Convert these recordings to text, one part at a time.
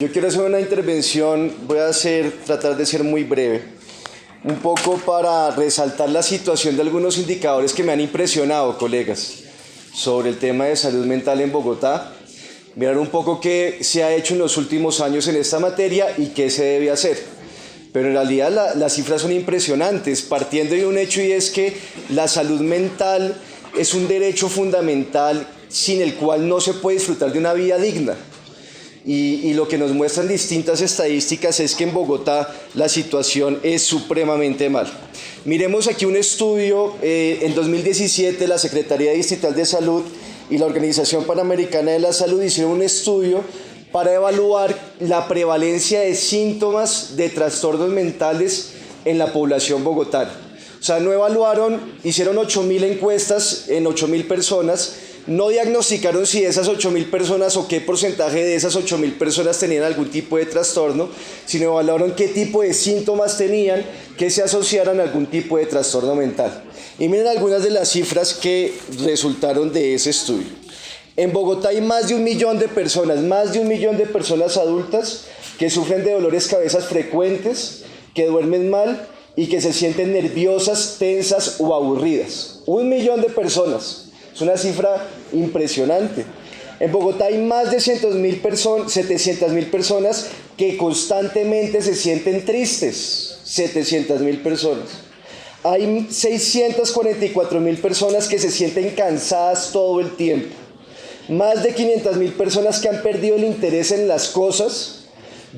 Yo quiero hacer una intervención, tratar de ser muy breve, un poco para resaltar la situación de algunos indicadores que me han impresionado, colegas, sobre el tema de salud mental en Bogotá, mirar un poco qué se ha hecho en los últimos años en esta materia y qué se debe hacer. Pero en realidad las cifras son impresionantes, partiendo de un hecho, y es que la salud mental es un derecho fundamental sin el cual no se puede disfrutar de una vida digna. Y lo que nos muestran distintas estadísticas es que en Bogotá la situación es supremamente mal. Miremos aquí un estudio, en 2017 la Secretaría Distrital de Salud y la Organización Panamericana de la Salud hicieron un estudio para evaluar la prevalencia de síntomas de trastornos mentales en la población bogotana. O sea, no evaluaron, hicieron 8.000 encuestas en 8.000 personas, no diagnosticaron si esas 8.000 personas o qué porcentaje de esas 8.000 personas tenían algún tipo de trastorno, sino evaluaron qué tipo de síntomas tenían que se asociaran a algún tipo de trastorno mental. Y miren algunas de las cifras que resultaron de ese estudio. En Bogotá hay más de 1 millón de personas adultas que sufren de dolores de cabeza frecuentes, que duermen mal y que se sienten nerviosas, tensas o aburridas. 1 millón de personas. Es una cifra impresionante. En Bogotá hay más de 700.000 personas que constantemente se sienten tristes. 700.000 personas. Hay 644.000 personas que se sienten cansadas todo el tiempo. Más de 500.000 personas que han perdido el interés en las cosas.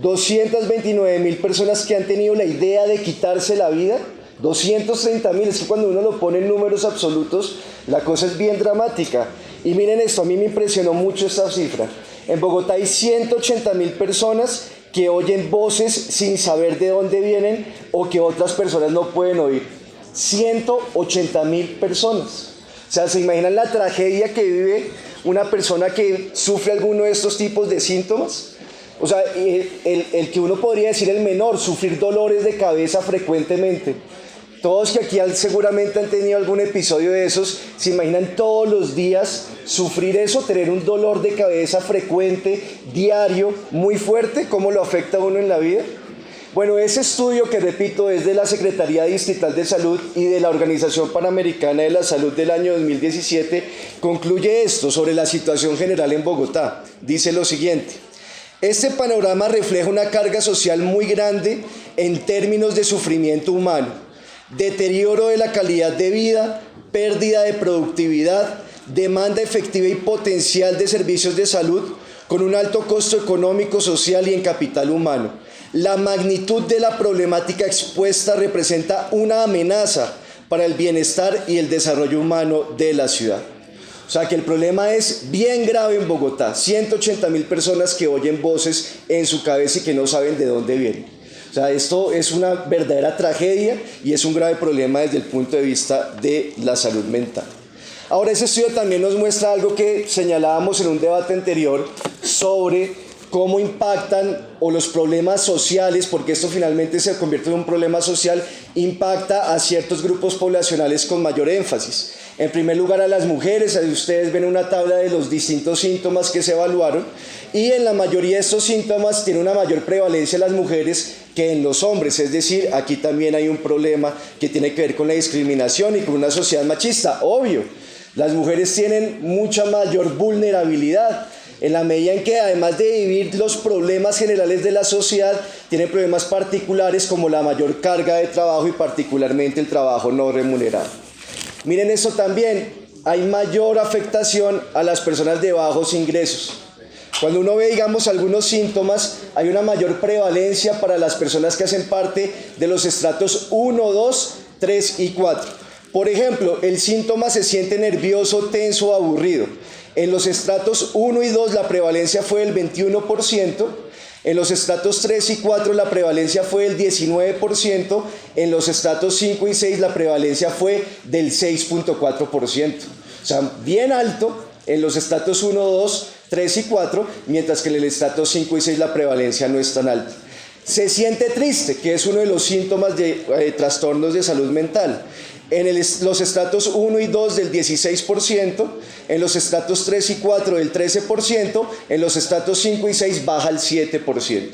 229.000 personas que han tenido la idea de quitarse la vida. 230.000, es que cuando uno lo pone en números absolutos, la cosa es bien dramática. Y miren esto, a mí me impresionó mucho esta cifra. En Bogotá hay 180.000 personas que oyen voces sin saber de dónde vienen o que otras personas no pueden oír. 180.000 personas. O sea, ¿se imaginan la tragedia que vive una persona que sufre alguno de estos tipos de síntomas? O sea, el que uno podría decir el menor, sufrir dolores de cabeza frecuentemente. Todos que aquí seguramente han tenido algún episodio de esos, se imaginan todos los días sufrir eso, tener un dolor de cabeza frecuente, diario, muy fuerte, ¿cómo lo afecta a uno en la vida? Bueno, ese estudio que repito es de la Secretaría Distrital de Salud y de la Organización Panamericana de la Salud del año 2017 concluye esto sobre la situación general en Bogotá. Dice lo siguiente: este panorama refleja una carga social muy grande en términos de sufrimiento humano, deterioro de la calidad de vida, pérdida de productividad, demanda efectiva y potencial de servicios de salud con un alto costo económico, social y en capital humano. La magnitud de la problemática expuesta representa una amenaza para el bienestar y el desarrollo humano de la ciudad. O sea que el problema es bien grave en Bogotá. 180.000 personas que oyen voces en su cabeza y que no saben de dónde vienen. O sea, esto es una verdadera tragedia y es un grave problema desde el punto de vista de la salud mental. Ahora, ese estudio también nos muestra algo que señalábamos en un debate anterior sobre cómo impactan o los problemas sociales, porque esto finalmente se convierte en un problema social, impacta a ciertos grupos poblacionales con mayor énfasis. En primer lugar, a las mujeres. Ahí ustedes ven una tabla de los distintos síntomas que se evaluaron, y en la mayoría de estos síntomas tiene una mayor prevalencia en las mujeres que en los hombres. Es decir, aquí también hay un problema que tiene que ver con la discriminación y con una sociedad machista. Obvio, las mujeres tienen mucha mayor vulnerabilidad, en la medida en que, además de vivir los problemas generales de la sociedad, tienen problemas particulares como la mayor carga de trabajo y particularmente el trabajo no remunerado. Miren esto también, hay mayor afectación a las personas de bajos ingresos. Cuando uno ve, digamos, algunos síntomas, hay una mayor prevalencia para las personas que hacen parte de los estratos 1, 2, 3 y 4. Por ejemplo, el síntoma se siente nervioso, tenso o aburrido. En los estratos 1 y 2 la prevalencia fue del 21%, en los estratos 3 y 4 la prevalencia fue del 19%, en los estratos 5 y 6 la prevalencia fue del 6.4%. O sea, bien alto en los estratos 1, 2, 3 y 4, mientras que en el estrato 5 y 6 la prevalencia no es tan alta. Se siente triste, que es uno de los síntomas de trastornos de salud mental. Los estratos 1 y 2 del 16%, en los estratos 3 y 4 del 13%, en los estratos 5 y 6 baja al 7%.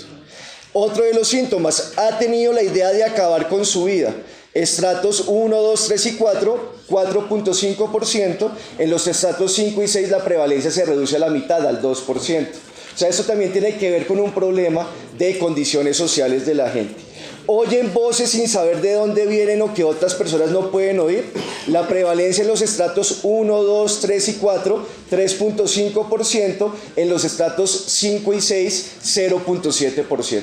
Otro de los síntomas, ha tenido la idea de acabar con su vida. Estratos 1, 2, 3 y 4, 4.5%, en los estratos 5 y 6 la prevalencia se reduce a la mitad, al 2%. O sea, eso también tiene que ver con un problema de condiciones sociales de la gente. Oyen voces sin saber de dónde vienen o que otras personas no pueden oír. La prevalencia en los estratos 1, 2, 3 y 4, 3.5%, en los estratos 5 y 6, 0.7%.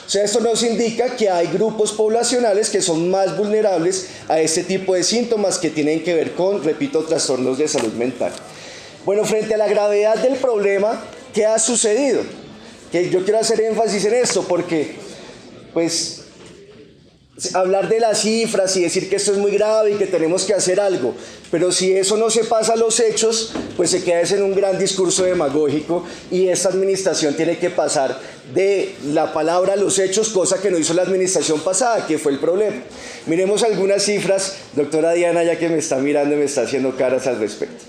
O sea, esto nos indica que hay grupos poblacionales que son más vulnerables a este tipo de síntomas que tienen que ver con, repito, trastornos de salud mental. Bueno, frente a la gravedad del problema, ¿qué ha sucedido? Que yo quiero hacer énfasis en esto porque, pues, hablar de las cifras y decir que esto es muy grave y que tenemos que hacer algo, pero si eso no se pasa a los hechos, pues se queda en un gran discurso demagógico y esta administración tiene que pasar de la palabra a los hechos, cosa que no hizo la administración pasada, que fue el problema. Miremos algunas cifras, doctora Diana, ya que me está mirando y me está haciendo caras al respecto.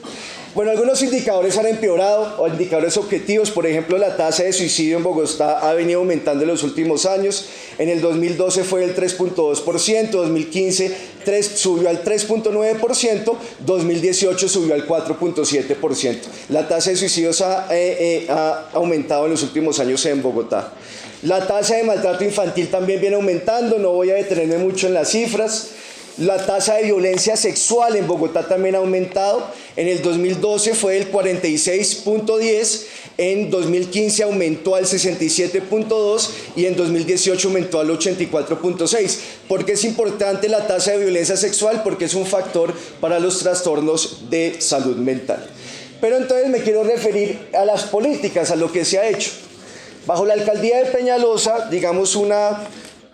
Bueno, algunos indicadores han empeorado, o indicadores objetivos. Por ejemplo, la tasa de suicidio en Bogotá ha venido aumentando en los últimos años. En el 2012 fue del 3.2%, 2015 subió al 3.9%, 2018 subió al 4.7%. La tasa de suicidios ha aumentado en los últimos años en Bogotá. La tasa de maltrato infantil también viene aumentando, no voy a detenerme mucho en las cifras. La tasa de violencia sexual en Bogotá también ha aumentado. En el 2012 fue del 46.10, en 2015 aumentó al 67.2 y en 2018 aumentó al 84.6. ¿Por qué es importante la tasa de violencia sexual? Porque es un factor para los trastornos de salud mental. Pero entonces me quiero referir a las políticas, a lo que se ha hecho. Bajo la alcaldía de Peñalosa, digamos, una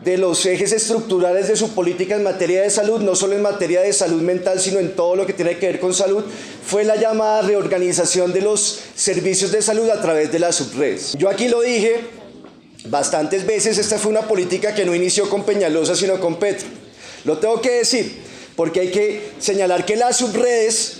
de los ejes estructurales de su política en materia de salud, no solo en materia de salud mental, sino en todo lo que tiene que ver con salud, fue la llamada reorganización de los servicios de salud a través de las subredes. Yo aquí lo dije bastantes veces, esta fue una política que no inició con Peñalosa, sino con Petro. Lo tengo que decir, porque hay que señalar que las subredes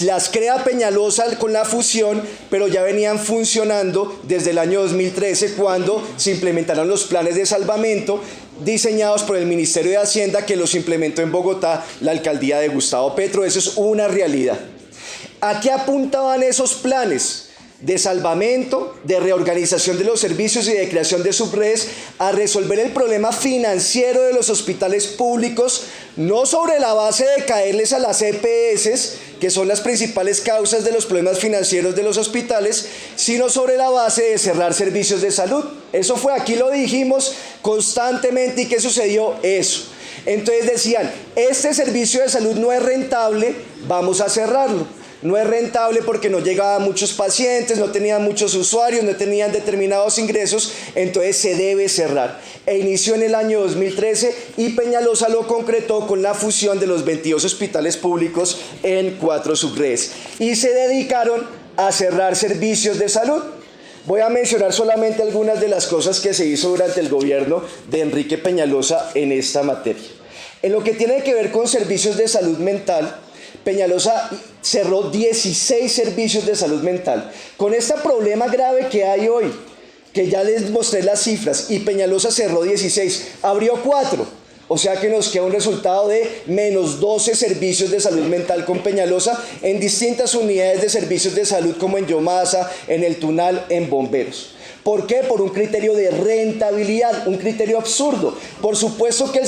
las crea Peñalosa con la fusión, pero ya venían funcionando desde el año 2013 cuando se implementaron los planes de salvamento diseñados por el Ministerio de Hacienda, que los implementó en Bogotá la alcaldía de Gustavo Petro. Eso es una realidad. ¿A qué apuntaban esos planes de salvamento, de reorganización de los servicios y de creación de subredes? A resolver el problema financiero de los hospitales públicos, no sobre la base de caerles a las EPS, que son las principales causas de los problemas financieros de los hospitales, sino sobre la base de cerrar servicios de salud. Eso fue, aquí lo dijimos constantemente. ¿Y qué sucedió? Eso. Entonces decían, este servicio de salud no es rentable, vamos a cerrarlo. No es rentable porque no llegaban muchos pacientes, no tenían muchos usuarios, no tenían determinados ingresos, entonces se debe cerrar. E inició en el año 2013 y Peñalosa lo concretó con la fusión de los 22 hospitales públicos en 4 subredes. Y se dedicaron a cerrar servicios de salud. Voy a mencionar solamente algunas de las cosas que se hizo durante el gobierno de Enrique Peñalosa en esta materia. En lo que tiene que ver con servicios de salud mental, Peñalosa cerró 16 servicios de salud mental. Con este problema grave que hay hoy, que ya les mostré las cifras, y Peñalosa cerró 16, abrió 4. O sea que nos queda un resultado de menos 12 servicios de salud mental con Peñalosa en distintas unidades de servicios de salud como en Yomasa, en El Tunal, en Bomberos. ¿Por qué? Por un criterio de rentabilidad, un criterio absurdo. Por supuesto que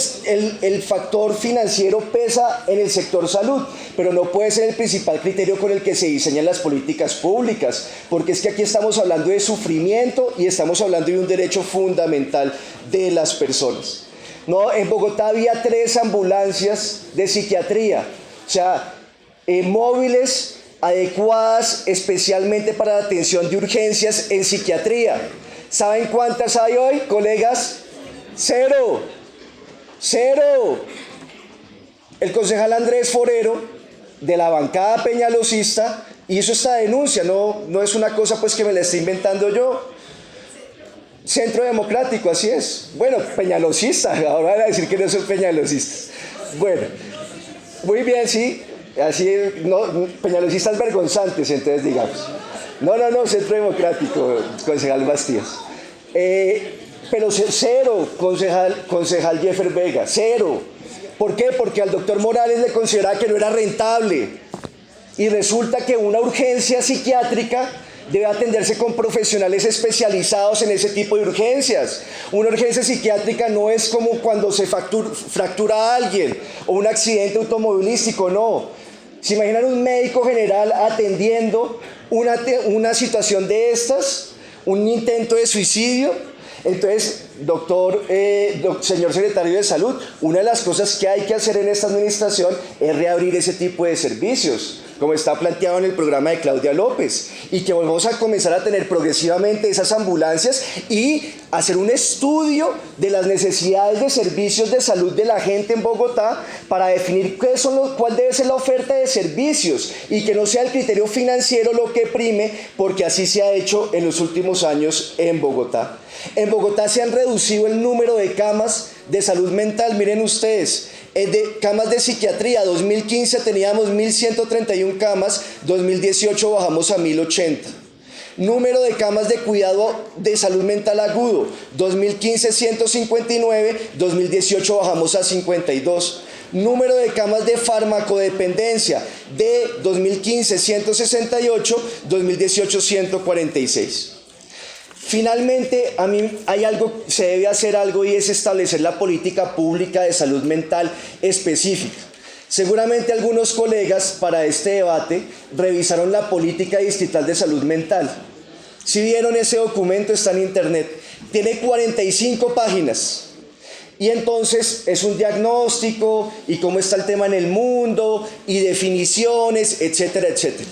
el factor financiero pesa en el sector salud, pero no puede ser el principal criterio con el que se diseñan las políticas públicas, porque es que aquí estamos hablando de sufrimiento y estamos hablando de un derecho fundamental de las personas. No, en Bogotá había 3 ambulancias de psiquiatría, o sea, móviles adecuadas especialmente para la atención de urgencias en psiquiatría. ¿Saben cuántas hay hoy, colegas? 0. El concejal Andrés Forero, de la bancada peñalosista, hizo esta denuncia, no es una cosa pues que me la esté inventando yo. Centro Democrático, así es. Bueno, peñalosista, ahora van a decir que no son peñalosistas. Bueno, muy bien, sí. Así, no, peñalosistas vergonzantes, entonces digamos. No, Centro Democrático, concejal Bastías. Pero cero, concejal Jeffer Vega, cero. ¿Por qué? Porque al doctor Morales le consideraba que no era rentable. Y resulta que una urgencia psiquiátrica debe atenderse con profesionales especializados en ese tipo de urgencias. Una urgencia psiquiátrica no es como cuando se fractura a alguien o un accidente automovilístico, no. ¿Se imaginan un médico general atendiendo una situación de estas? ¿Un intento de suicidio? Entonces, señor secretario de Salud, una de las cosas que hay que hacer en esta administración es reabrir ese tipo de servicios, como está planteado en el programa de Claudia López, y que volvamos a comenzar a tener progresivamente esas ambulancias y hacer un estudio de las necesidades de servicios de salud de la gente en Bogotá para definir cuál debe ser la oferta de servicios y que no sea el criterio financiero lo que prime, porque así se ha hecho en los últimos años en Bogotá. En Bogotá se han reducido el número de camas de salud mental, miren ustedes, de camas de psiquiatría, 2015 teníamos 1.131 camas, 2018 bajamos a 1.080. Número de camas de cuidado de salud mental agudo, 2015 159, 2018 bajamos a 52. Número de camas de farmacodependencia, de 2015 168, 2018 146. Finalmente, a mí se debe hacer algo y es establecer la política pública de salud mental específica. Seguramente algunos colegas para este debate revisaron la política distrital de salud mental. Si vieron ese documento, está en internet. Tiene 45 páginas. Y entonces es un diagnóstico y cómo está el tema en el mundo y definiciones, etcétera, etcétera.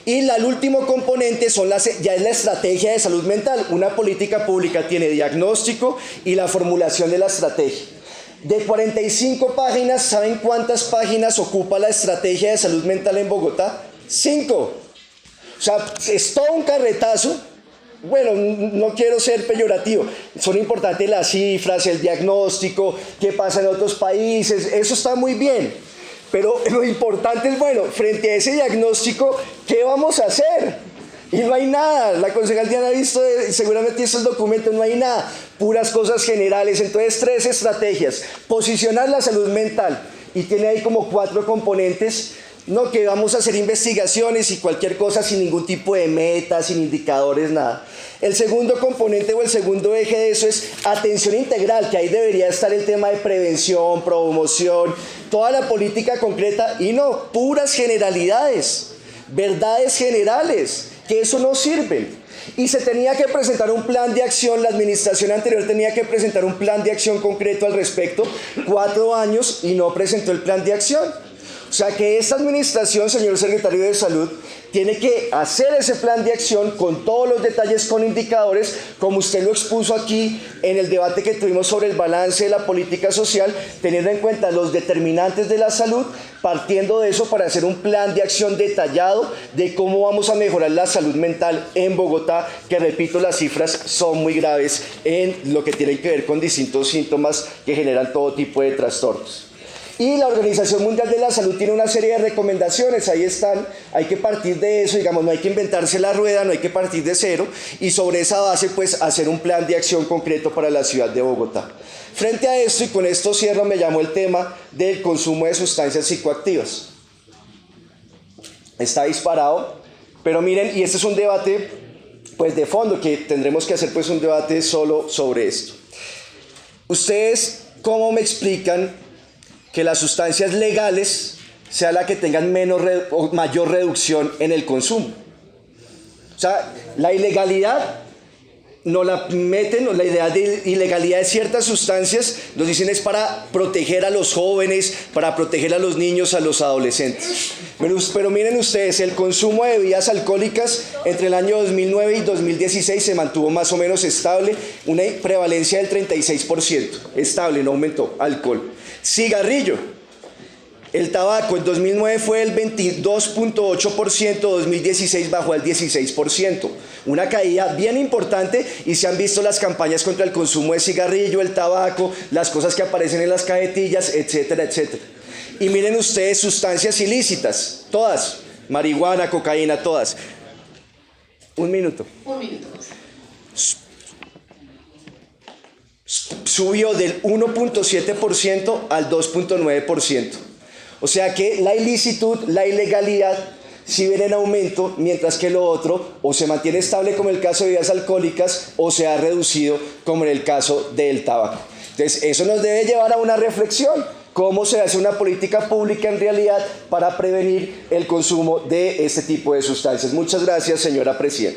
Y el último componente ya es la estrategia de salud mental. Una política pública tiene diagnóstico y la formulación de la estrategia. De 45 páginas, ¿saben cuántas páginas ocupa la estrategia de salud mental en Bogotá? 5. O sea, es todo un carretazo. Bueno, no quiero ser peyorativo. Son importantes las cifras, el diagnóstico, qué pasa en otros países. Eso está muy bien. Pero lo importante es, bueno, frente a ese diagnóstico, ¿qué vamos a hacer? Y no hay nada. La concejal Diana ha visto, seguramente hizo el documento, no hay nada. Puras cosas generales. Entonces, 3 estrategias. Posicionar la salud mental. Y tiene ahí como 4 componentes. No, que vamos a hacer investigaciones y cualquier cosa sin ningún tipo de meta, sin indicadores, nada. El segundo componente o el segundo eje de eso es atención integral, que ahí debería estar el tema de prevención, promoción, toda la política concreta y no, puras generalidades, verdades generales, que eso no sirve. Y se tenía que presentar un plan de acción, la administración anterior tenía que presentar un plan de acción concreto al respecto, 4 años y no presentó el plan de acción. O sea que esta administración, señor secretario de Salud, tiene que hacer ese plan de acción con todos los detalles, con indicadores, como usted lo expuso aquí en el debate que tuvimos sobre el balance de la política social, teniendo en cuenta los determinantes de la salud, partiendo de eso para hacer un plan de acción detallado de cómo vamos a mejorar la salud mental en Bogotá, que repito, las cifras son muy graves en lo que tiene que ver con distintos síntomas que generan todo tipo de trastornos. Y la Organización Mundial de la Salud tiene una serie de recomendaciones, ahí están, hay que partir de eso, digamos, no hay que inventarse la rueda, no hay que partir de cero, y sobre esa base, pues, hacer un plan de acción concreto para la ciudad de Bogotá. Frente a esto, y con esto cierro, me llamó el tema del consumo de sustancias psicoactivas. Está disparado, pero miren, y este es un debate, pues, de fondo, que tendremos que hacer, pues, un debate solo sobre esto. ¿Ustedes cómo me explican que las sustancias legales sea la que tengan o mayor reducción en el consumo? O sea, la ilegalidad no la meten, la idea de ilegalidad de ciertas sustancias, nos dicen es para proteger a los jóvenes, para proteger a los niños, a los adolescentes. Pero miren ustedes, el consumo de bebidas alcohólicas entre el año 2009 y 2016 se mantuvo más o menos estable, una prevalencia del 36%, estable, no aumentó, alcohol. Cigarrillo, El tabaco en 2009 fue el 22.8%, 2016 bajó al 16%. Una caída bien importante y se han visto las campañas contra el consumo de cigarrillo, el tabaco, las cosas que aparecen en las cajetillas, etcétera, etcétera. Y miren ustedes sustancias ilícitas, todas, marihuana, cocaína, todas. Un minuto. Un minuto. Subió del 1.7% al 2.9%. O sea que la ilicitud, la ilegalidad, sí viene en aumento, mientras que lo otro o se mantiene estable como en el caso de bebidas alcohólicas o se ha reducido como en el caso del tabaco. Entonces eso nos debe llevar a una reflexión. ¿Cómo se hace una política pública en realidad para prevenir el consumo de este tipo de sustancias? Muchas gracias, señora presidenta.